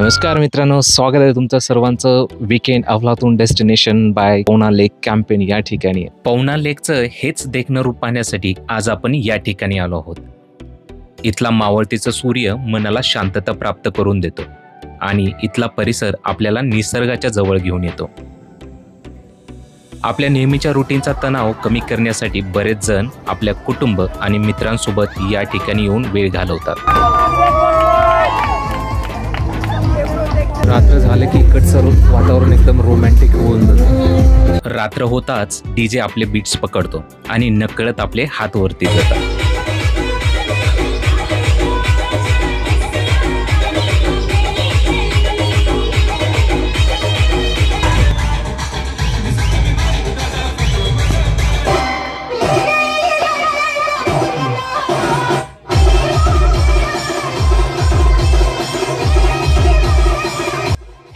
नमस्कार मित्रांनो, स्वागत आहे तुमचं सर्वांचं वीकेंड अफलातून डेस्टिनेशन बाय पवना लेक कॅम्पेन या ठिकाणी. पवना लेकचं हेच देखणं रूप पाहण्यासाठी आज आपण या ठिकाणी आलो आहोत. इथला मावळतीचा सूर्य मनाला शांतता प्राप्त करून देतो आणि इथला परिसर आपल्याला निसर्गाच्या जवळ घेऊन येतो. आपल्या नेहमीच्या रुटीनचा तणाव कमी करण्यासाठी बरेच जण आपल्या कुटुंब आणि मित्रांसोबत या ठिकाणी येऊन वेळ घालवतात. रात्र झाले की इकडचं वातावरण एकदम रोमॅन्टिक होऊन जातं. रात्र होताच डीजे आपले बीट्स पकडतो आणि नकळत आपले हात वरती जातात.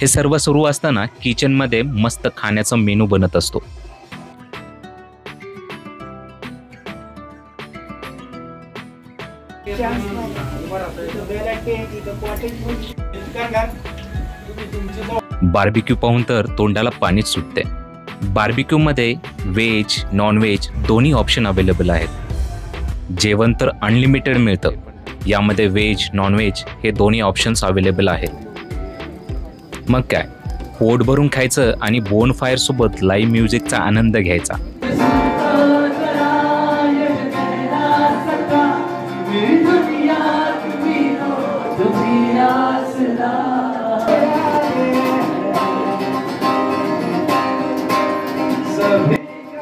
हे सर्व सुरू असताना किचनमध्ये मस्त खाण्याचा मेनू बनत असतो. बार्बिक्यू पाहून तर तोंडाला पाणीच सुटते. बार्बिक्यू मध्ये व्हेज नॉन व्हेज दोन्ही ऑप्शन अवेलेबल आहेत. जेवण तर अनलिमिटेड मिळतं. यामध्ये व्हेज नॉन व्हेज हे दोन्ही ऑप्शन्स अवेलेबल आहेत. मग काय, पोट भरून खायचं आणि बोन फायर सोबत लाईव्ह म्युझिकचा आनंद घ्यायचा.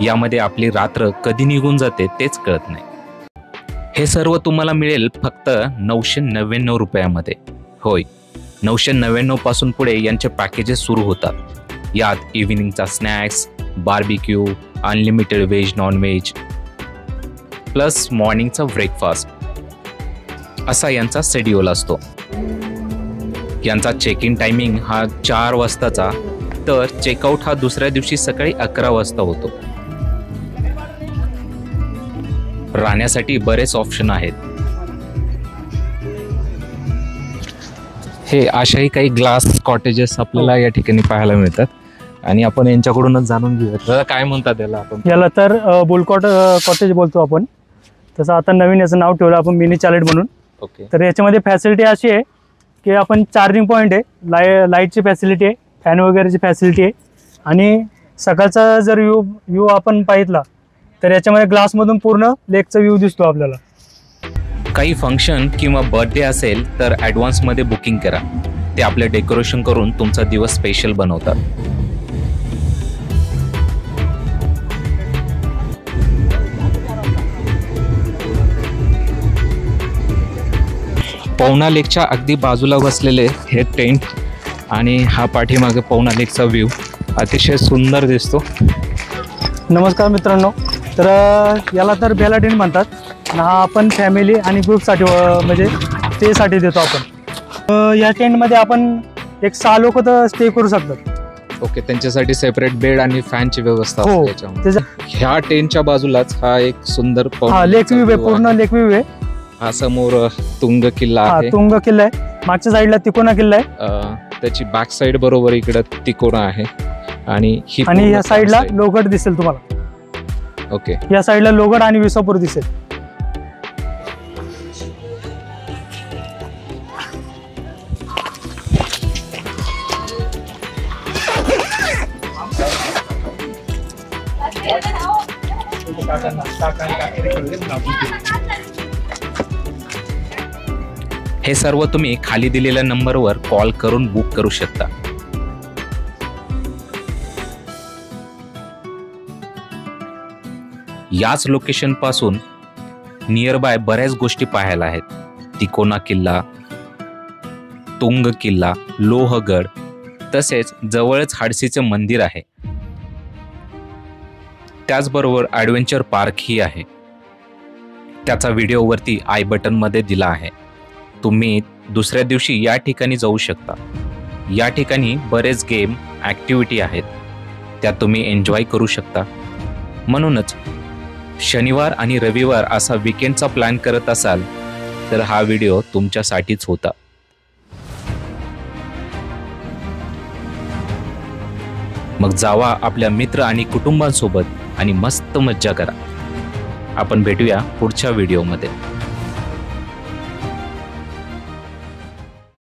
यामध्ये आपली रात्र कधी निघून जाते तेच कळत नाही. हे सर्व तुम्हाला मिळेल फक्त 999 रुपयामध्ये. होय, 999 पासून पुढे यांचे पॅकेजेस सुरू होतात. यात इव्हिनिंगचा snacks, barbecue, unlimited veg non veg plus मॉर्निंगचा ब्रेकफास्ट असा यांचा शेड्यूल असतो. यांचा चेक इन टायमिंग हा 4 वाजताचा, तर चेकआउट हा दुसऱ्या दिवशी सकाळी 11 वाजता होतो. राहण्यासाठी बरेच ऑप्शन आहेत. हे अशाही काही ग्लास कॉटेजेस आपल्याला या ठिकाणी पाहायला मिळतात आणि आपण यांच्याकडूनच जाणून घेऊया काय म्हणतात याला. आपण याला तर बुल कॉटेज बोलतो आपण. तसं आता नवीन याचं नाव ठेवलं आपण मिनी चालेट म्हणून. ओके. तर याच्यामध्ये फॅसिलिटी अशी आहे की आपण चार्जिंग पॉईंट आहे, लाईटची फॅसिलिटी आहे, फॅन वगैरेची फॅसिलिटी आहे आणि सकाळचा जर व्ह्यू आपण पाहितला तर याच्यामध्ये ग्लासमधून पूर्ण लेकचा व्ह्यू दिसतो आपल्याला. काही फंक्शन किंवा बर्थडे असेल तर ॲडव्हान्समध्ये बुकिंग करा. ते आपले डेकोरेशन करून तुमचा दिवस स्पेशल बनवतात. पवना लेकच्या अगदी बाजूला बसलेले हे टेंट आणि हा पाठीमागे पवना लेकचा व्ह्यू अतिशय सुंदर दिसतो. नमस्कार मित्रांनो, तर याला तर बेला टेंट म्हणतात. हा आपण फॅमिली आणि ग्रुपसाठी म्हणजे स्टेसाठी देतो आपण. या टेंटमध्ये आपण एक 6 लोक तर स्टे करू शकतात. ओके. त्यांच्यासाठी सेपरेट बेड आणि फॅनची व्यवस्था हो. ह्या टेंटच्या बाजूलाच हा एक सुंदर लेक व्ह्यू आहे, पूर्ण लेक व्ह्यू आहे. हा समोर तुंग किल्ला आहे. तुंग किल्ला आहे. मागच्या साईडला तिकोना किल्ला आहे. त्याची बॅक साईड बरोबर इकडे तिकोना आहे आणि या साईडला लोहगड दिसेल तुम्हाला. ओके. या साईडला लोहगड आणि विसापूर दिसेल. हे सर्व तुम्ही खाली दिलेल्या नंबरवर कॉल करून बुक करू शकता. याच लोकेशन पासून नियर बाय बऱ्याच गोष्टी पाहायला आहेत. तिकोना किल्ला, तुंग किल्ला, लोहगड, तसेच जवळच हाडसीचे मंदिर आहे. त्याचबरोबर ॲडव्हेंचर पार्कही आहे. त्याचा व्हिडिओ वरती आय बटन मध्ये दिला आहे. तुम्ही दुसऱ्या दिवशी या ठिकाणी जाऊ शकता. या ठिकाणी बरेच गेम ॲक्टिव्हिटी आहेत, त्या तुम्ही एन्जॉय करू शकता. म्हणूनच शनिवार आणि रविवार असा वीकेंडचा प्लॅन करत असाल तर हा व्हिडिओ तुमच्यासाठीच होता. मग जावा आपल्या मित्र आणि कुटुंबांसोबत आणि मस्त मज्जा करा. आपण भेटूया पुढच्या व्हिडिओमध्ये.